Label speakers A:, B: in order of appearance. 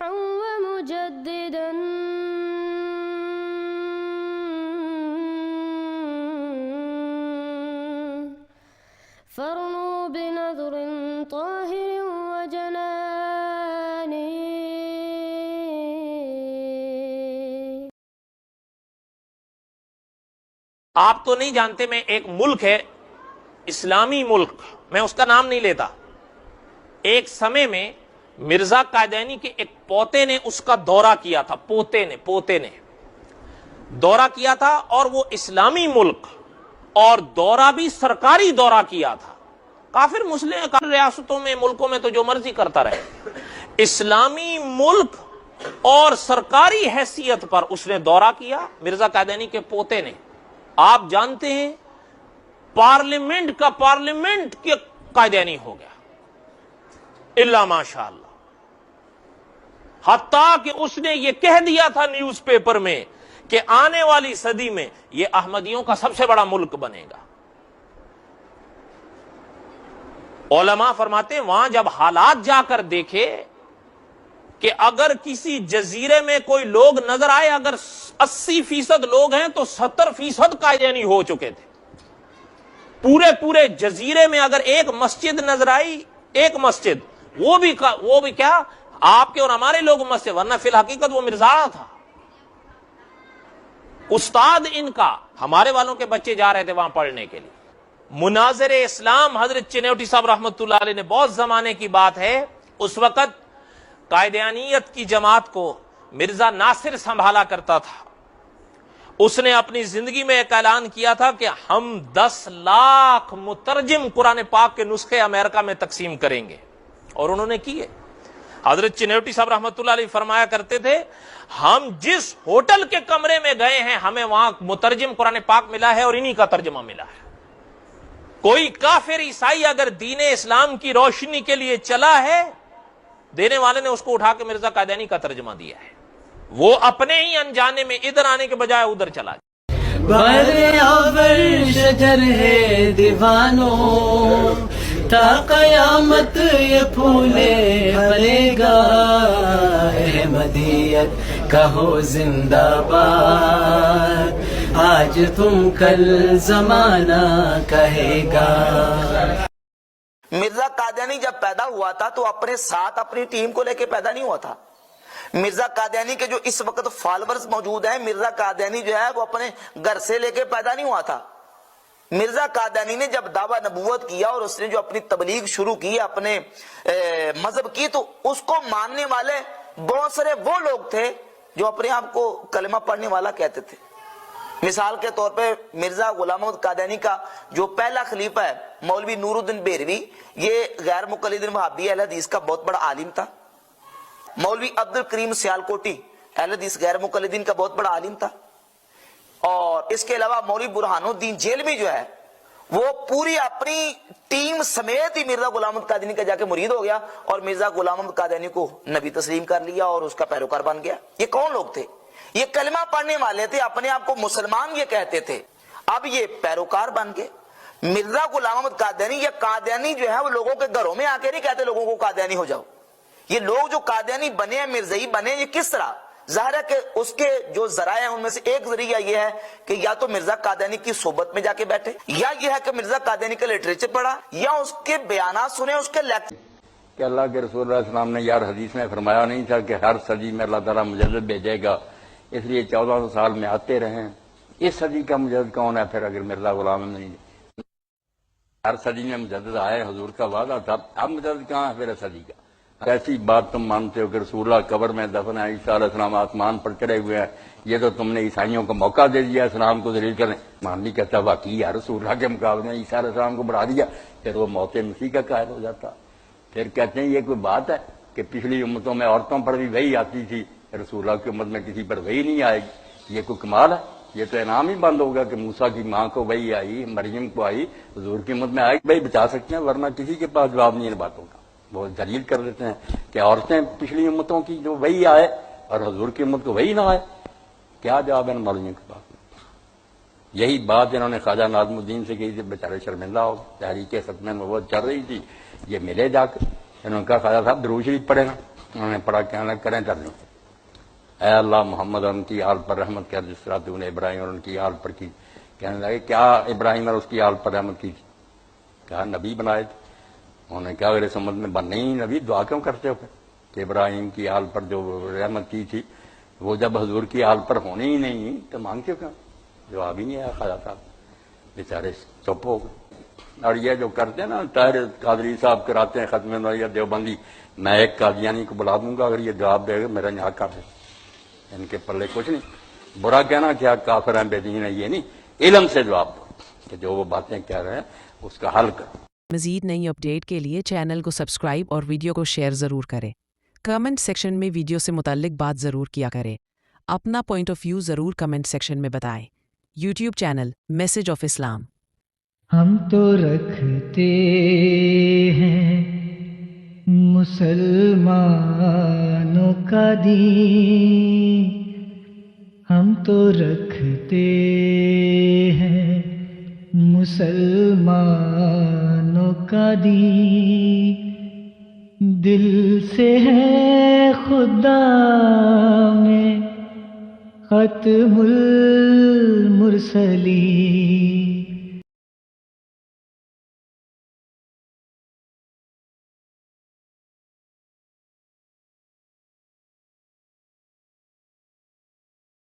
A: ناصحا ومجددا فارنوا بنظر طاهر وجنان.
B: آپ تو نہیں جانتے، میں ایک ملک ہے اسلامی ملک، میں اس کا نام نہیں لیتا، ایک سمے میں مرزا قادیانی کے ایک پوتے نے اس کا دورہ کیا تھا، پوتے نے دورہ کیا تھا، اور وہ اسلامی ملک، اور دورہ بھی سرکاری دورہ کیا تھا. کافر مسلم کافر ریاستوں میں ملکوں میں تو جو مرضی کرتا رہے، اسلامی ملک اور سرکاری حیثیت پر اس نے دورہ کیا مرزا قادیانی کے پوتے نے. آپ جانتے ہیں پارلیمنٹ کے قادیانی ہو گیا الا ماشاء اللہ، حتیٰ کہ اس نے یہ کہہ دیا تھا نیوز پیپر میں کہ آنے والی صدی میں یہ احمدیوں کا سب سے بڑا ملک بنے گا. علماء فرماتے ہیں وہاں جب حالات جا کر دیکھے کہ اگر کسی جزیرے میں کوئی لوگ نظر آئے، اگر 80% لوگ ہیں تو 70% قادیانی ہو چکے تھے. پورے جزیرے میں اگر ایک مسجد نظر آئی، ایک مسجد، وہ بھی کیا آپ کے اور ہمارے لوگ مسجد، ورنہ فی الحقیقت وہ مرزا تھا، استاد ان کا. ہمارے والوں کے بچے جا رہے تھے وہاں پڑھنے کے لیے. مناظر اسلام حضرت چنیوٹی صاحب رحمۃ اللہ علیہ نے، بہت زمانے کی بات ہے، اس وقت قادیانیت کی جماعت کو مرزا ناصر سنبھالا کرتا تھا. اس نے اپنی زندگی میں ایک اعلان کیا تھا کہ ہم 10 لاکھ مترجم قرآن پاک کے نسخے امریکہ میں تقسیم کریں گے، اور انہوں نے کیے. حضرت چنیوٹی صاحب رحمۃ اللہ علیہ فرمایا کرتے تھے ہم جس ہوٹل کے کمرے میں گئے ہیں ہمیں وہاں مترجم قرآن پاک ملا ہے اور انہی کا ترجمہ ملا ہے. کوئی کافر عیسائی اگر دین اسلام کی روشنی کے لیے چلا ہے، دینے والے نے اس کو اٹھا کے مرزا قادیانی کا ترجمہ دیا ہے. وہ اپنے ہی انجانے میں ادھر آنے کے بجائے ادھر چلا گیا.
C: بر شجر ہے دیوانوں تا قیامت یہ پھولے پھلے گا، احمدیت کہو زندہ باد، آج تم کل زمانہ کہے گا.
D: مرزا قادیانی جب پیدا ہوا تھا تو اپنے ساتھ اپنی ٹیم کو لے کے پیدا نہیں ہوا تھا. مرزا قادیانی کے جو اس وقت فالورز موجود ہیں، مرزا قادیانی جو ہے وہ اپنے گھر سے لے کے پیدا نہیں ہوا تھا. مرزا قادیانی نے جب دعویٰ نبوت کیا اور اس نے جو اپنی تبلیغ شروع کی، اپنے مذہب کی، تو اس کو ماننے والے بہت سارے وہ لوگ تھے جو اپنے آپ کو کلمہ پڑھنے والا کہتے تھے. مثال کے طور پہ مرزا غلام محمد قادیانی کا جو پہلا خلیفہ ہے مولوی نور الدین بیروی، یہ غیر مقلد وہابی اہل حدیث کا بہت بڑا عالم تھا. مولوی عبد الکریم سیالکوٹی اہل حدیث غیر مقلدین کا بہت بڑا عالم تھا. اور اس کے علاوہ مولوی برہان الدین جیلوی جو ہے وہ پوری اپنی ٹیم سمیت ہی مرزا غلام محمد قادیانی کا جا کے مرید ہو گیا اور مرزا غلام محمد قادیانی کو نبی تسلیم کر لیا اور اس کا پیروکار بن گیا. یہ کون لوگ تھے؟ یہ کلمہ پڑھنے والے تھے، اپنے آپ کو مسلمان یہ کہتے تھے. اب یہ پیروکار بن گئے. مرزا غلام محمد قادیانی یا قادیانی جو ہے وہ لوگوں کے گھروں میں آ کے نہیں کہتے لوگوں کو قادیانی ہو جاؤ. یہ لوگ جو قادیانی بنے ہیں، مرزائی بنے، یہ کس طرح؟ ظاہر ہے کہ اس کے جو ذرائع ہیں ان میں سے ایک ذریعہ یہ ہے کہ یا تو مرزا قادیانی کی صحبت میں جا کے بیٹھے، یا یہ ہے کہ مرزا قادیانی کا لٹریچر پڑھا، یا اس کے بیانات سنے، اس کے لیکچر.
E: کہ اللہ کے رسول اللہ علیہ السلام نے یار حدیث میں فرمایا نہیں تھا کہ ہر صدی میں اللہ تعالیٰ مجدد بھیجے گا، اس لیے 1400 سال میں آتے رہے. اس صدی کا مجدد کون ہے پھر اگر مرزا غلام نہیں؟ ہر صدی میں مجدد آئے، حضور کا وعدہ تھا، اب مجدد کہاں ہے پھر صدی کا؟ ایسی بات تم مانتے ہو کہ رسول اللہ قبر میں دفن ہے، عیسیٰ علیہ السلام آسمان پر چڑھے ہوئے ہیں، یہ تو تم نے عیسائیوں کو موقع دے دیا اسلام کو ذلیل کرنے. ماننی کہتا واقعی ہے رسول اللہ کے مقابلے میں عیسیٰ علیہ السلام کو بڑھا دیا، پھر وہ موت مسیح کا قائل ہو جاتا. پھر کہتے ہیں یہ کوئی بات ہے کہ پچھلی امتوں میں عورتوں پر بھی وحی آتی تھی، رسول اللہ کی امت میں کسی پر وحی نہیں آئے گی. یہ کوئی کمال ہے؟ یہ تو انعام ہی بند ہوگا کہ موسیٰ کی ماں کو وحی آئی، مریم کو آئی، حضور کی امت میں آئے گی. بھائی بچا سکتے ہیں، ورنہ کسی کے پاس جواب نہیں ان باتوں کا. وہ دلیل کر دیتے ہیں کہ عورتیں پچھلی امتوں کی جو وہی آئے اور حضور کی امت کو وہی نہ آئے. کیا جواب ہے ان مولویوں کے پاس؟ یہی بات انہوں نے خواجہ ناظم الدین سے کہی تھی، بیچارے شرمندہ ہو. تحریک ختم میں وہ چل رہی تھی، یہ ملے جا کر، انہوں نے کہا خواجہ صاحب درود شریف پڑھے نا. انہوں نے پڑھا، کہنے لگا کریں کر لیں، اے اللہ محمد اور ان کی آل پر رحمت کر جس طرح تو نے ابراہیم اور ان کی آل پر کی۔ کہنے لگے کیا ابراہیم اور اس کی آل پر رحمت کی؟ کہا نبی بنائے تھے۔ انہوں نے کہا اگر اس امت میں بننے ہی نبی، دعا کیوں کرتے ہو پھر؟ کہ ابراہیم کی آل پر جو رحمت کی تھی وہ جب حضور کی آل پر ہونے ہی نہیں تو مانگتے کیوں؟ جواب ہی نہیں آیا خواجہ صاحب، بیچارے چپ ہو گئے۔ اور یہ جو کرتے ہیں نا، طاہر قادری صاحب کراتے ہیں ختم نوعیت دیوبندی، میں ایک قادیانی کو بلا دوں گا اگر یہ جواب دے گا میرا یہاں کر دے، ان کے پلے کچھ نہیں۔ برا کہنا کیا کافر ہیں بے دین ہیں، یہ نہیں، علم سے جواب دو کہ جو وہ باتیں کہہ رہے ہیں اس کا حل کرو۔
F: مزید نئی اپڈیٹ کے لیے چینل کو سبسکرائب اور ویڈیو کو شیئر ضرور کریں۔ کمنٹ سیکشن میں ویڈیو سے متعلق بات ضرور کیا کریں۔ اپنا پوائنٹ آف ویو ضرور کمنٹ سیکشن میں بتائیں۔ یوٹیوب چینل میسج آف اسلام۔
C: ہم تو رکھتے ہیں مسلمانوں کا دین، ہم تو رکھتے ہیں مسلمانوں کا دین، دل سے ہے خدا میں ختم المرسلین۔